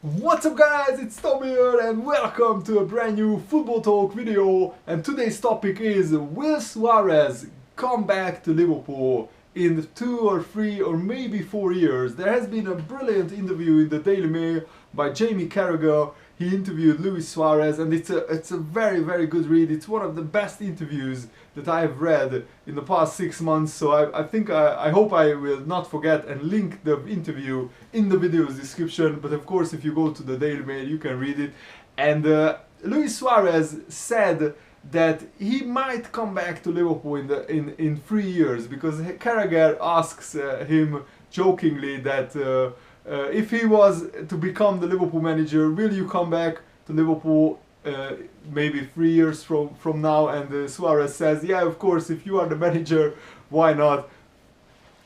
What's up guys, it's Tom here and welcome to a brand new Football Talk video, and today's topic is will Suarez come back to Liverpool in 2 or 3 or maybe 4 years? There has been a brilliant interview in the Daily Mail by Jamie Carragher. He interviewed Luis Suarez and it's a very good read. It's one of the best interviews that I have read in the past 6 months, so I hope I will not forget and link the interview in the video's description. But of course, if you go to the Daily Mail you can read it. And Luis Suarez said that he might come back to Liverpool in 3 years, because Carragher asks him jokingly that if he was to become the Liverpool manager, will you come back to Liverpool maybe 3 years from now? And Suarez says, yeah, of course, if you are the manager, why not?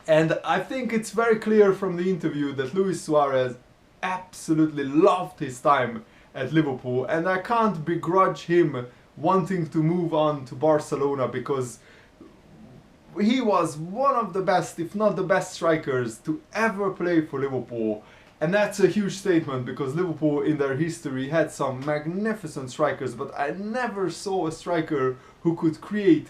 And I think it's very clear from the interview that Luis Suarez absolutely loved his time at Liverpool, and I can't begrudge him wanting to move on to Barcelona, because he was one of the best, if not the best strikers to ever play for Liverpool. And that's a huge statement, because Liverpool in their history had some magnificent strikers, but I never saw a striker who could create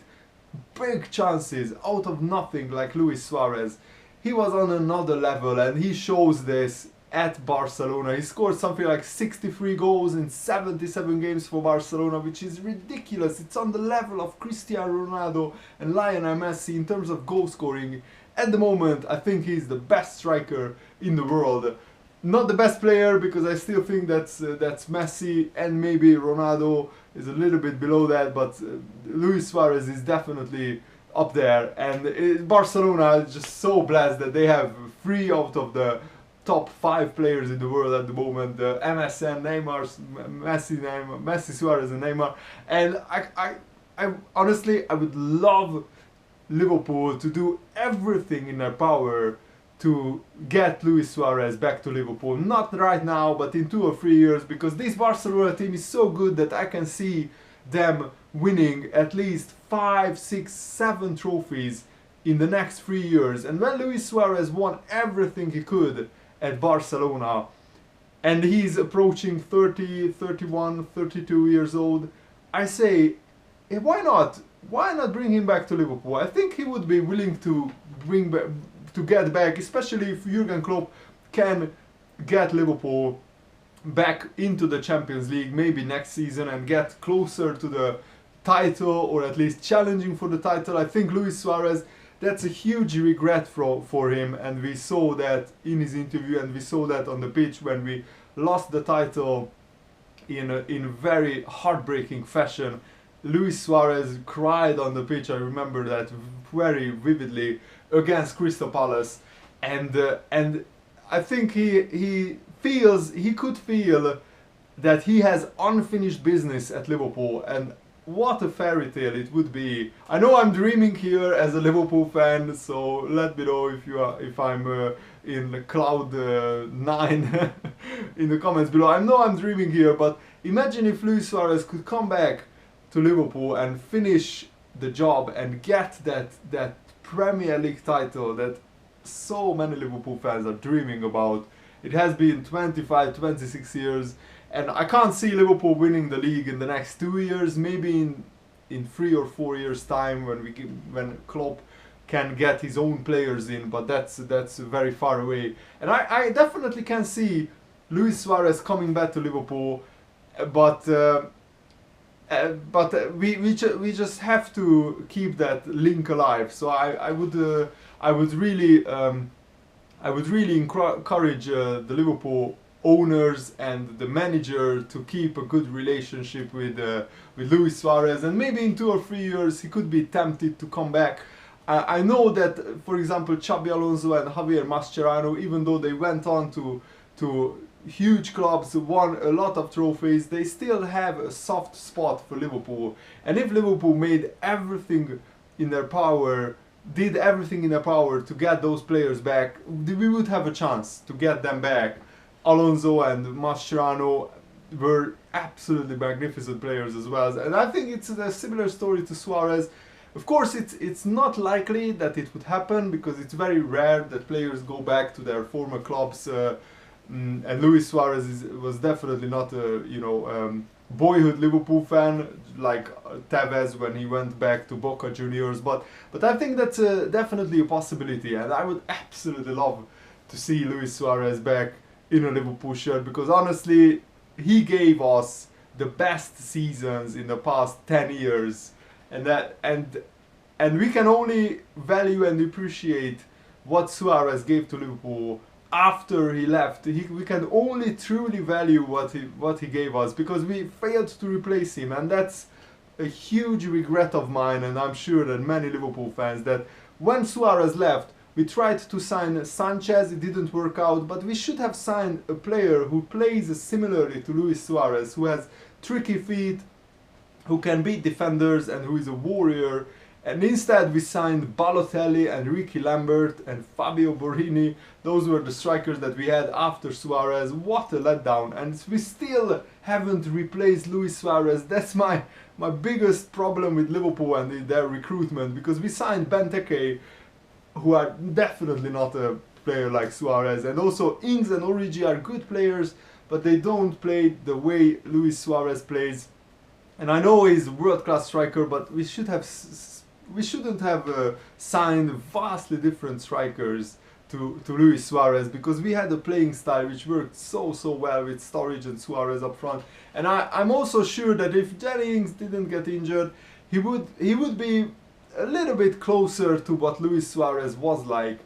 big chances out of nothing like Luis Suarez. He was on another level, and he shows this at Barcelona. He scored something like 63 goals in 77 games for Barcelona, which is ridiculous. It's on the level of Cristiano Ronaldo and Lionel Messi in terms of goal scoring. At the moment, I think he's the best striker in the world. Not the best player, because I still think that's Messi, and maybe Ronaldo is a little bit below that, but Luis Suarez is definitely up there. And Barcelona is just so blessed that they have 3 out of the top 5 players in the world at the moment: MSN, Neymar, Messi, Suarez, and Neymar. And I honestly, I would love Liverpool to do everything in their power to get Luis Suarez back to Liverpool. Not right now, but in 2 or 3 years, because this Barcelona team is so good that I can see them winning at least 5, 6, 7 trophies in the next 3 years. And when Luis Suarez won everything he could at Barcelona, and he's approaching 30, 31, 32 years old, I say, why not? Why not bring him back to Liverpool? I think he would be willing to get back, especially if Jurgen Klopp can get Liverpool back into the Champions League maybe next season and get closer to the title, or at least challenging for the title. I think Luis Suarez, that's a huge regret for him, and we saw that in his interview, and we saw that on the pitch when we lost the title in very heartbreaking fashion. Luis Suarez cried on the pitch, I remember that very vividly, against Crystal Palace. And I think he could feel that he has unfinished business at Liverpool, and what a fairy tale it would be. I know I'm dreaming here as a Liverpool fan, so let me know if I'm in cloud 9 in the comments below. I know I'm dreaming here, but imagine if Luis Suarez could come back to Liverpool and finish the job and get that Premier League title that so many Liverpool fans are dreaming about. It has been 25, 26 years, and I can't see Liverpool winning the league in the next 2 years, maybe in 3 or 4 years time, when Klopp can get his own players in, but that's very far away. And I definitely can see Luis Suarez coming back to Liverpool, but we just have to keep that link alive. So I would really encourage the Liverpool owners and the manager to keep a good relationship with Luis Suarez, and maybe in 2 or 3 years he could be tempted to come back. I know that, for example, Xabi Alonso and Javier Mascherano, even though they went on to huge clubs, won a lot of trophies, they still have a soft spot for Liverpool. And if Liverpool did everything in their power to get those players back, we would have a chance to get them back. Alonso and Mascherano were absolutely magnificent players as well, and I think it's a similar story to Suarez. Of course, it's not likely that it would happen, because it's very rare that players go back to their former clubs And Luis Suarez was definitely not a boyhood Liverpool fan like Tevez when he went back to Boca Juniors. But I think that's definitely a possibility, and I would absolutely love to see Luis Suarez back in a Liverpool shirt, because honestly, he gave us the best seasons in the past 10 years, and we can only value and appreciate what Suarez gave to Liverpool after he left. We can only truly value what he gave us, because we failed to replace him, and that's a huge regret of mine, and I'm sure that many Liverpool fans, that when Suarez left, we tried to sign Sanchez, it didn't work out, but we should have signed a player who plays similarly to Luis Suarez, who has tricky feet, who can beat defenders, and who is a warrior. And instead we signed Balotelli and Ricky Lambert and Fabio Borini. Those were the strikers that we had after Suarez. What a letdown. And we still haven't replaced Luis Suarez. That's my biggest problem with Liverpool and their recruitment, because we signed Benteke, who are definitely not a player like Suarez. And also Ings and Origi are good players, but they don't play the way Luis Suarez plays. And I know he's a world-class striker, but we shouldn't have signed vastly different strikers to Luis Suarez, because we had a playing style which worked so well with Sturridge and Suarez up front. And I'm also sure that if Danny Ings didn't get injured, he would be a little bit closer to what Luis Suarez was like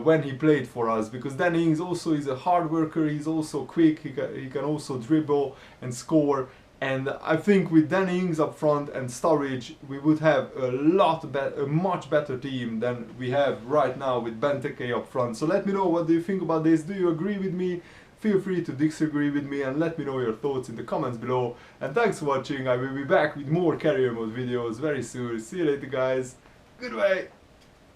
when he played for us, because Danny Ings also is a hard worker, he's also quick, he can also dribble and score. And I think with Danny Ings up front and Sturridge, we would have a much better team than we have right now with Benteke up front. So let me know, what do you think about this? Do you agree with me? Feel free to disagree with me, and let me know your thoughts in the comments below. And thanks for watching. I will be back with more career mode videos very soon. See you later, guys. Goodbye.